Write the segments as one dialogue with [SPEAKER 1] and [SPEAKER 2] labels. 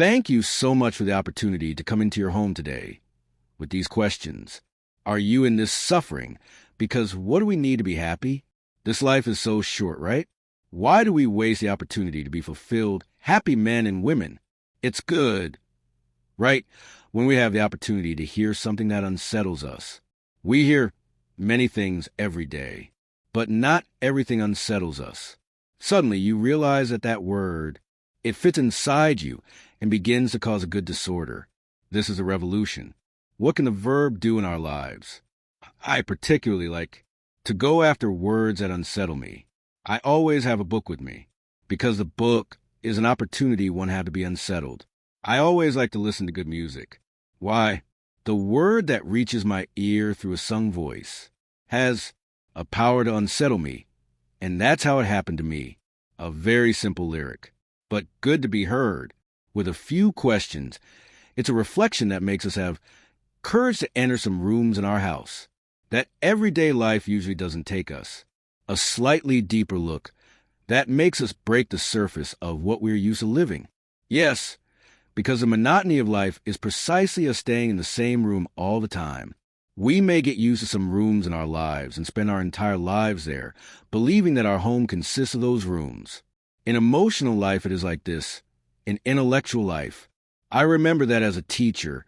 [SPEAKER 1] Thank you so much for the opportunity to come into your home today with these questions. Are you in this suffering? Because what do we need to be happy? This life is so short, right? Why do we waste the opportunity to be fulfilled, happy men and women? It's good, right? When we have the opportunity to hear something that unsettles us. We hear many things every day, but not everything unsettles us. Suddenly, you realize that word, it fits inside you and begins to cause a good disorder. This is a revolution. What can the verb do in our lives? I particularly like to go after words that unsettle me. I always have a book with me because the book is an opportunity one had to be unsettled. I always like to listen to good music. Why? The word that reaches my ear through a sung voice has a power to unsettle me, and that's how it happened to me. A very simple lyric, but good to be heard. With a few questions, it's a reflection that makes us have courage to enter some rooms in our house that everyday life usually doesn't take us. A slightly deeper look that makes us break the surface of what we're used to living. Yes, because the monotony of life is precisely us staying in the same room all the time. We may get used to some rooms in our lives and spend our entire lives there, believing that our home consists of those rooms. In emotional life, it is like this. In intellectual life, I remember that as a teacher,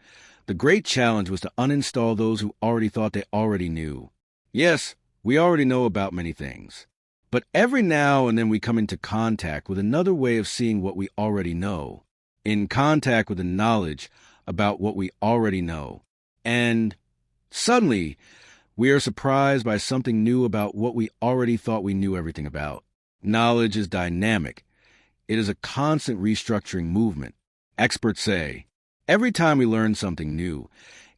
[SPEAKER 1] the great challenge was to uninstall those who already thought they already knew. Yes, we already know about many things, but every now and then we come into contact with another way of seeing what we already know, in contact with the knowledge about what we already know, and suddenly we are surprised by something new about what we already thought we knew everything about. Knowledge is dynamic. It is a constant restructuring movement. Experts say, every time we learn something new,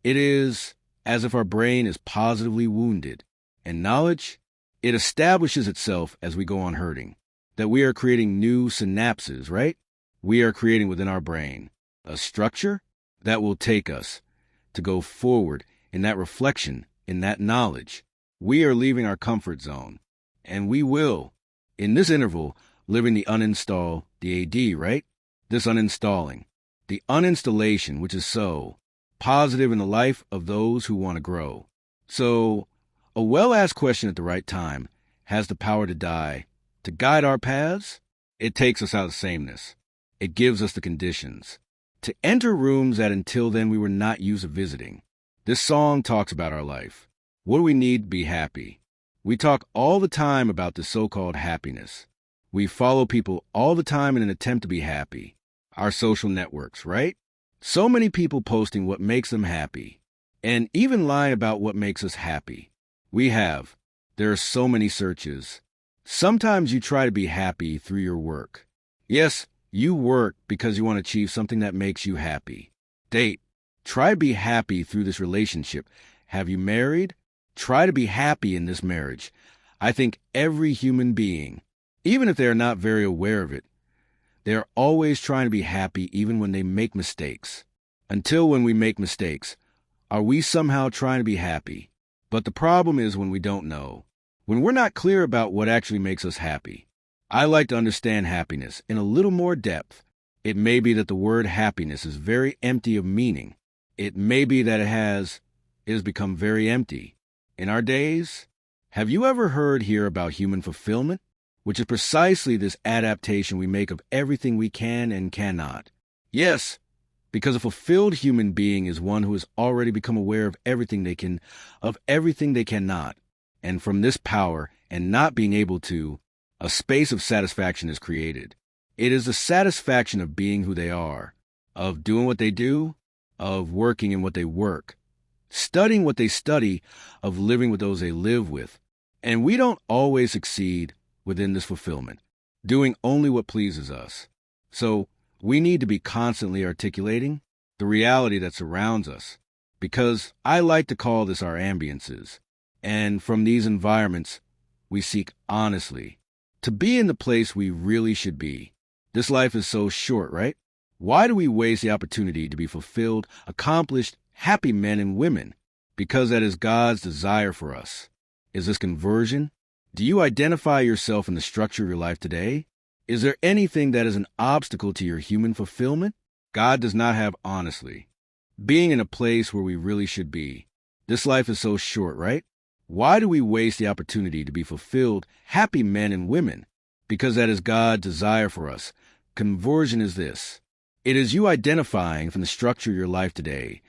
[SPEAKER 1] it is as if our brain is positively wounded. And knowledge, it establishes itself as we go on hurting. That we are creating new synapses, right? We are creating within our brain a structure that will take us to go forward in that reflection, in that knowledge. We are leaving our comfort zone. And we will, in this interval, living the uninstall, the AD, right? This uninstalling. The uninstallation, which is so positive in the life of those who want to grow. So, a well-asked question at the right time has the power to guide our paths. It takes us out of sameness. It gives us the conditions to enter rooms that until then we were not used to visiting. This song talks about our life. What do we need to be happy? We talk all the time about the so-called happiness. We follow people all the time in an attempt to be happy. Our social networks, right? So many people posting what makes them happy, and even lying about what makes us happy. There are so many searches. Sometimes you try to be happy through your work. Yes, you work because you want to achieve something that makes you happy. Date. Try to be happy through this relationship. Have you married? Try to be happy in this marriage. I think every human being, even if they are not very aware of it, they are always trying to be happy even when they make mistakes. Until when we make mistakes, are we somehow trying to be happy? But the problem is when we don't know, when we're not clear about what actually makes us happy. I like to understand happiness in a little more depth. It may be that the word happiness is very empty of meaning. It may be that it has become very empty. In our days, have you ever heard here about human fulfillment? Which is precisely this adaptation we make of everything we can and cannot. Yes, because a fulfilled human being is one who has already become aware of everything they can, of everything they cannot. And from this power and not being able to, a space of satisfaction is created. It is the satisfaction of being who they are, of doing what they do, of working in what they work, studying what they study, of living with those they live with. And we don't always succeed within this fulfillment, doing only what pleases us. So we need to be constantly articulating the reality that surrounds us, because I like to call this our ambiences. And from these environments, we seek honestly to be in the place we really should be. This life is so short, right? Why do we waste the opportunity to be fulfilled, accomplished, happy men and women? Because that is God's desire for us. Is this conversion? Do you identify yourself in the structure of your life today? Is there anything that is an obstacle to your human fulfillment? God does not have honestly. Being in a place where we really should be. This life is so short, right? Why do we waste the opportunity to be fulfilled, happy men and women? Because that is God's desire for us. Conversion is this. It is you identifying from the structure of your life today.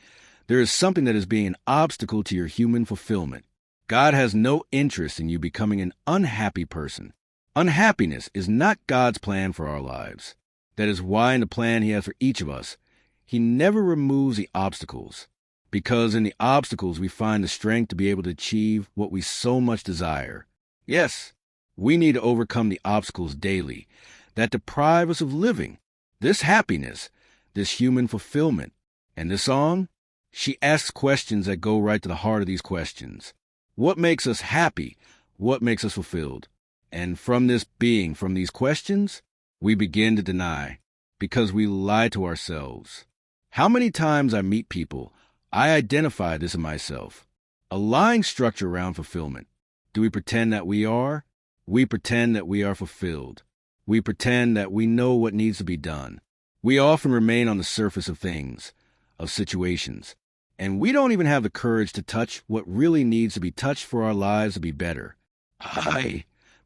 [SPEAKER 1] There is something that is being an obstacle to your human fulfillment. God has no interest in you becoming an unhappy person. Unhappiness is not God's plan for our lives. That is why in the plan He has for each of us, He never removes the obstacles. Because in the obstacles we find the strength to be able to achieve what we so much desire. Yes, we need to overcome the obstacles daily that deprive us of living, this happiness, this human fulfillment. And this song, she asks questions that go right to the heart of these questions. What makes us happy? What makes us fulfilled? And from this being, from these questions, we begin to deny, because we lie to ourselves. How many times I meet people, I identify this in myself. A lying structure around fulfillment. Do we pretend that we are? We pretend that we are fulfilled. We pretend that we know what needs to be done. We often remain on the surface of things, of situations, and we don't even have the courage to touch what really needs to be touched for our lives to be better.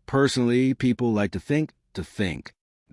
[SPEAKER 1] Personally, people like to think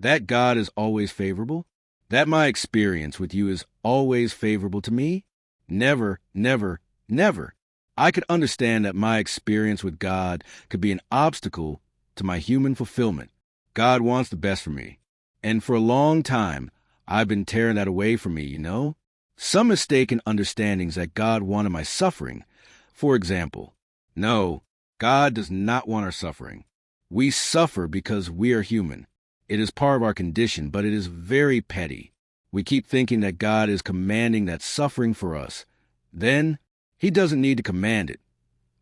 [SPEAKER 1] that God is always favorable, that my experience with you is always favorable to me. Never, never, never. I could understand that my experience with God could be an obstacle to my human fulfillment. God wants the best for me. And for a long time, I've been tearing that away from me, you know? Some mistaken understandings that God wanted my suffering. For example, no, God does not want our suffering. We suffer because we are human. It is part of our condition, but it is very petty. We keep thinking that God is commanding that suffering for us. Then, He doesn't need to command it.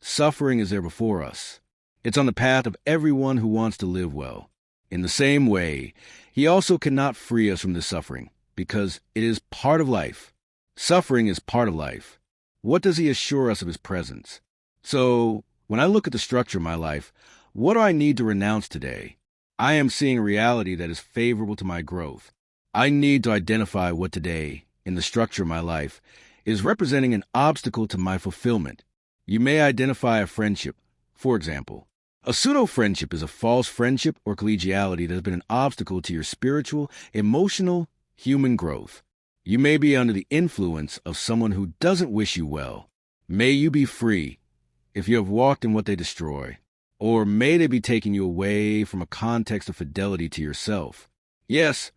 [SPEAKER 1] Suffering is there before us. It's on the path of everyone who wants to live well. In the same way, He also cannot free us from this suffering, because it is part of life. Suffering is part of life. What does He assure us of His presence? So, when I look at the structure of my life, what do I need to renounce today? I am seeing a reality that is favorable to my growth. I need to identify what today, in the structure of my life, is representing an obstacle to my fulfillment. You may identify a friendship, for example. A pseudo-friendship is a false friendship or collegiality that has been an obstacle to your spiritual, emotional, human growth. You may be under the influence of someone who doesn't wish you well. May you be free if you have walked in what they destroy. Or may they be taking you away from a context of fidelity to yourself. Yes,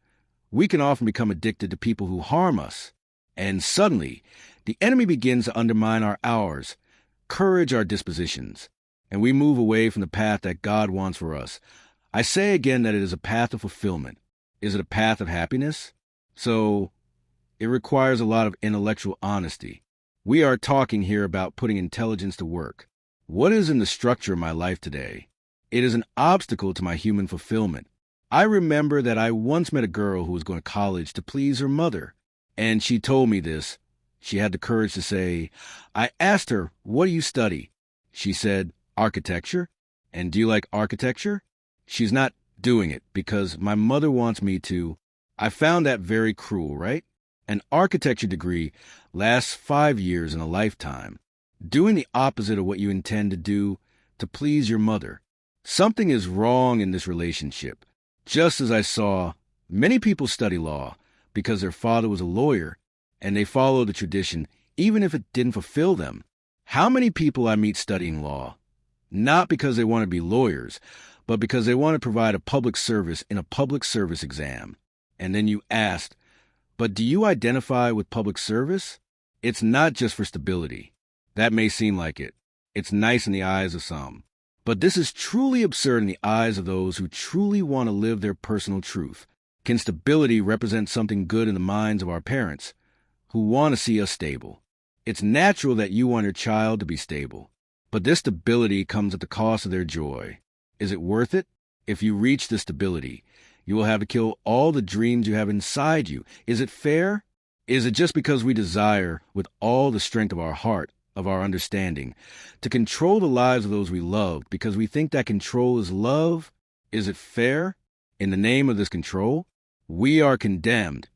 [SPEAKER 1] we can often become addicted to people who harm us. And suddenly, the enemy begins to undermine our hours, courage our dispositions, and we move away from the path that God wants for us. I say again that it is a path of fulfillment. Is it a path of happiness? So, it requires a lot of intellectual honesty. We are talking here about putting intelligence to work. What is in the structure of my life today? It is an obstacle to my human fulfillment. I remember that I once met a girl who was going to college to please her mother, and she told me this. She had the courage to say, I asked her, what do you study? She said, architecture. And do you like architecture? She's not doing it because my mother wants me to. I found that very cruel, right? An architecture degree lasts 5 years in a lifetime. Doing the opposite of what you intend to do to please your mother. Something is wrong in this relationship. Just as I saw, many people study law because their father was a lawyer and they follow the tradition even if it didn't fulfill them. How many people I meet studying law? Not because they want to be lawyers, but because they want to provide a public service in a public service exam. And then you asked, but do you identify with public service? It's not just for stability. That may seem like it. It's nice in the eyes of some. But this is truly absurd in the eyes of those who truly want to live their personal truth. Can stability represent something good in the minds of our parents who want to see us stable? It's natural that you want your child to be stable. But this stability comes at the cost of their joy. Is it worth it? If you reach this stability, you will have to kill all the dreams you have inside you. Is it fair? Is it just because we desire, with all the strength of our heart, of our understanding, to control the lives of those we love because we think that control is love? Is it fair? In the name of this control, we are condemned.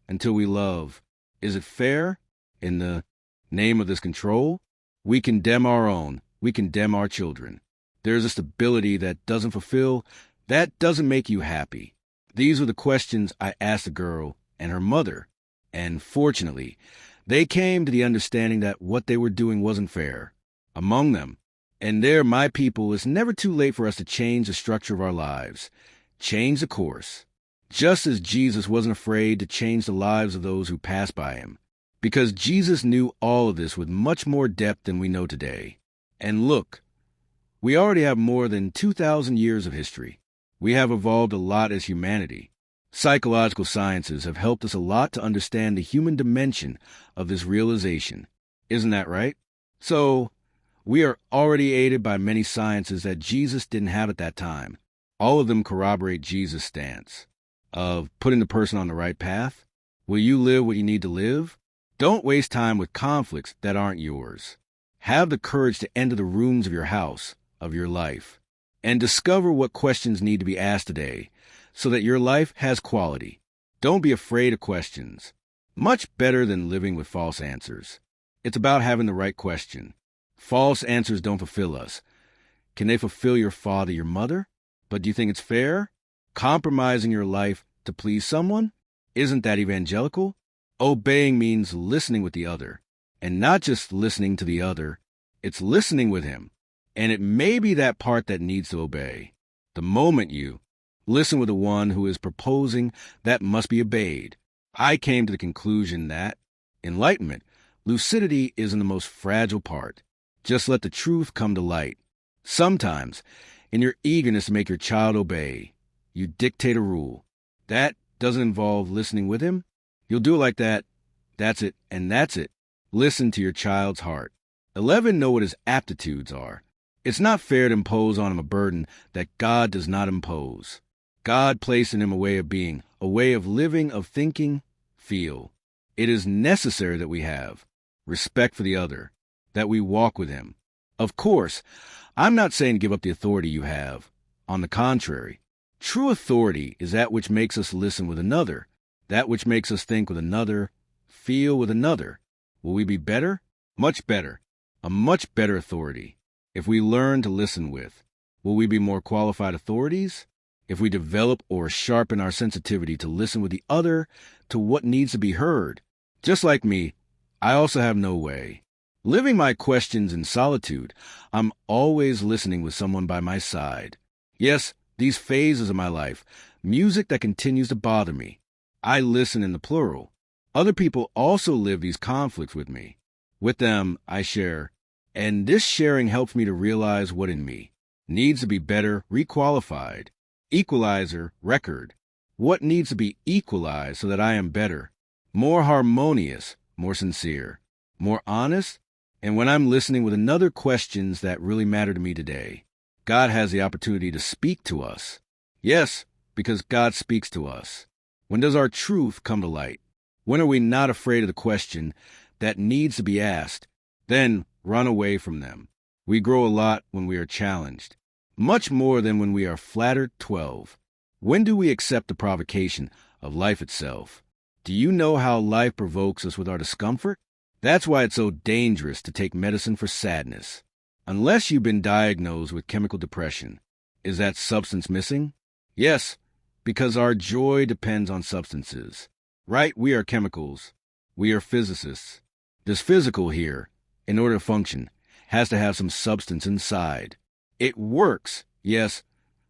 [SPEAKER 1] until we love. Is it fair? In the name of this control, we condemn our own. We condemn our children. There's a stability that doesn't fulfill, that doesn't make you happy. These were the questions I asked the girl and her mother, and fortunately, they came to the understanding that what they were doing wasn't fair. Among them, and there, my people, it's never too late for us to change the structure of our lives, change the course, just as Jesus wasn't afraid to change the lives of those who passed by him, because Jesus knew all of this with much more depth than we know today. And look, we already have more than 2,000 years of history. We have evolved a lot as humanity. Psychological sciences have helped us a lot to understand the human dimension of this realization. Isn't that right? So, we are already aided by many sciences that Jesus didn't have at that time. All of them corroborate Jesus' stance of putting the person on the right path. Will you live what you need to live? Don't waste time with conflicts that aren't yours. Have the courage to enter the rooms of your house, of your life, and discover what questions need to be asked today so that your life has quality. Don't be afraid of questions. Much better than living with false answers. It's about having the right question. False answers don't fulfill us. Can they fulfill your father, your mother? But do you think it's fair? Compromising your life to please someone? Isn't that evangelical? Obeying means listening with the other. And not just listening to the other, it's listening with him. And it may be that part that needs to obey. The moment you listen with the one who is proposing, that must be obeyed. I came to the conclusion that enlightenment, lucidity, isn't the most fragile part. Just let the truth come to light. Sometimes, in your eagerness to make your child obey, you dictate a rule. That doesn't involve listening with him. You'll do it like that. That's it, and that's it. Listen to your child's heart. 11 know what his aptitudes are. It's not fair to impose on him a burden that God does not impose. God placed in him a way of being, a way of living, of thinking, feel. It is necessary that we have respect for the other, that we walk with him. Of course, I'm not saying give up the authority you have. On the contrary, true authority is that which makes us listen with another, that which makes us think with another, feel with another. Will we be better? Much better. A much better authority. If we learn to listen with, will we be more qualified authorities? If we develop or sharpen our sensitivity to listen with the other to what needs to be heard. Just like me, I also have no way. Living my questions in solitude, I'm always listening with someone by my side. Yes, these phases of my life, music that continues to bother me. I listen in the plural. Other people also live these conflicts with me. With them, I share. And this sharing helps me to realize what in me needs to be better, requalified. Equalizer, record. What needs to be equalized so that I am better, more harmonious, more sincere, more honest? And when I'm listening with another questions that really matter to me today, God has the opportunity to speak to us. Yes, because God speaks to us. When does our truth come to light? When are we not afraid of the question that needs to be asked? Then run away from them. We grow a lot when we are challenged, much more than when we are flattered. 12. When do we accept the provocation of life itself? Do you know how life provokes us with our discomfort? That's why it's so dangerous to take medicine for sadness. Unless you've been diagnosed with chemical depression. Is that substance missing? Yes, because our joy depends on substances. Right? We are chemicals. We are physicists. This physical here, in order to function, has to have some substance inside. It works, yes,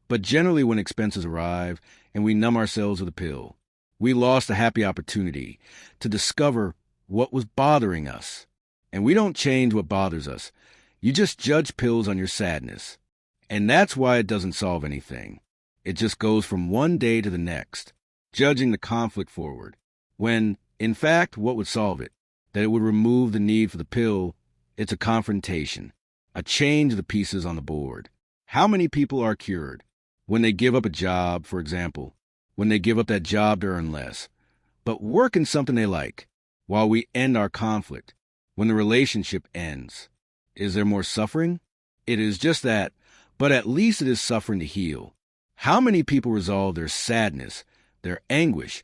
[SPEAKER 1] but generally when expenses arrive and we numb ourselves with a pill, we lost a happy opportunity to discover what was bothering us. And we don't change what bothers us. You just judge pills on your sadness. And that's why it doesn't solve anything. It just goes from one day to the next, judging the conflict forward, when, in fact, what would solve it? That it would remove the need for the pill. It's a confrontation, a change of the pieces on the board. How many people are cured? When they give up a job, for example, when they give up that job to earn less, but work in something they like, while we end our conflict, when the relationship ends. Is there more suffering? It is just that, but at least it is suffering to heal. How many people resolve their sadness, their anguish,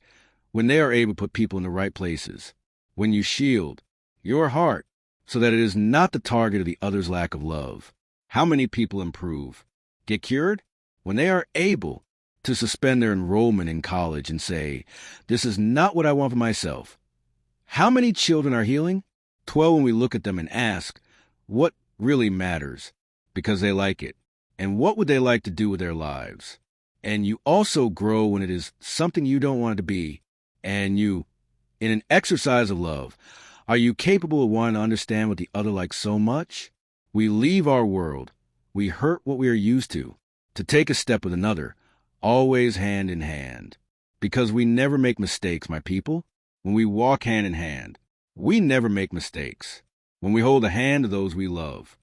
[SPEAKER 1] when they are able to put people in the right places, when you shield your heart so that it is not the target of the other's lack of love. How many people improve, get cured, when they are able to suspend their enrollment in college and say, this is not what I want for myself? How many children are healing? 12 when we look at them and ask what really matters because they like it, and what would they like to do with their lives? And you also grow when it is something you don't want it to be, and you, in an exercise of love, are you capable of wanting to understand what the other likes so much? We leave our world, we hurt what we are used to take a step with another, always hand in hand. Because we never make mistakes, my people. When we walk hand in hand, we never make mistakes. When we hold the hand of those we love,